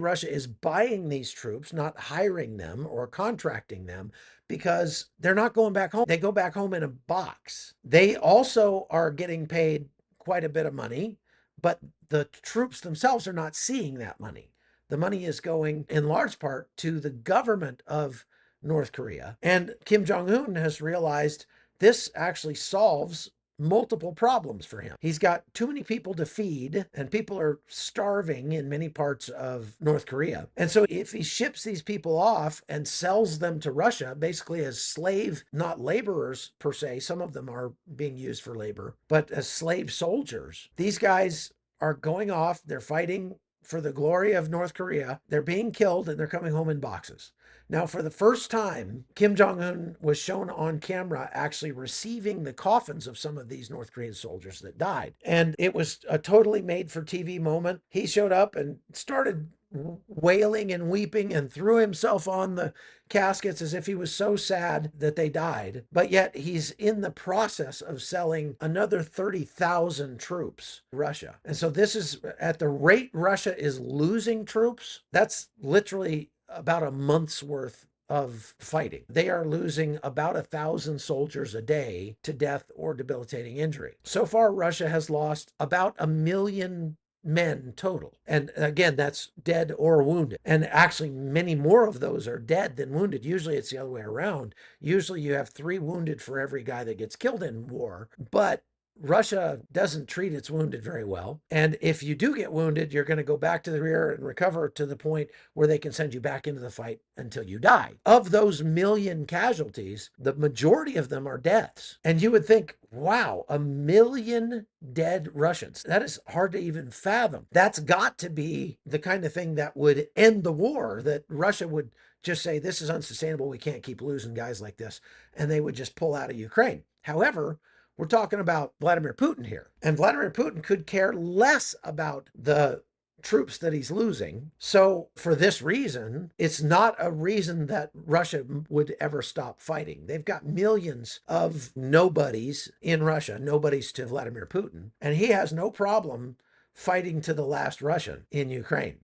Russia is buying these troops, not hiring them or contracting them, because they're not going back home. They go back home in a box. They also are getting paid quite a bit of money, but the troops themselves are not seeing that money. The money is going in large part to the government of North Korea. And Kim Jong Un has realized this actually solves multiple problems for him. He's got too many people to feed, and people are starving in many parts of North Korea. And so if he ships these people off and sells them to Russia, basically as slave, not laborers per se, some of them are being used for labor, but as slave soldiers, these guys are going off, they're fighting for the glory of North Korea, they're being killed, and they're coming home in boxes. Now, for the first time, Kim Jong Un was shown on camera actually receiving the coffins of some of these North Korean soldiers that died. And it was a totally made for TV moment. He showed up and started wailing and weeping and threw himself on the caskets as if he was so sad that they died. But yet he's in the process of selling another 30,000 troops to Russia. And so this is at the rate Russia is losing troops, that's literally about a month's worth of fighting. They are losing about 1,000 soldiers a day to death or debilitating injury. So far, Russia has lost about 1 million men total. And again, that's dead or wounded. And actually, many more of those are dead than wounded. Usually it's the other way around. Usually you have 3 wounded for every guy that gets killed in war. But Russia doesn't treat its wounded very well. And if you do get wounded, you're going to go back to the rear and recover to the point where they can send you back into the fight until you die. Of those 1 million casualties, the majority of them are deaths. And you would think, wow, 1 million dead Russians. That is hard to even fathom. That's got to be the kind of thing that would end the war, that Russia would just say, this is unsustainable. We can't keep losing guys like this. And they would just pull out of Ukraine. However, we're talking about Vladimir Putin here. And Vladimir Putin could care less about the troops that he's losing. So for this reason, it's not a reason that Russia would ever stop fighting. They've got millions of nobodies in Russia, nobodies to Vladimir Putin, and he has no problem fighting to the last Russian in Ukraine.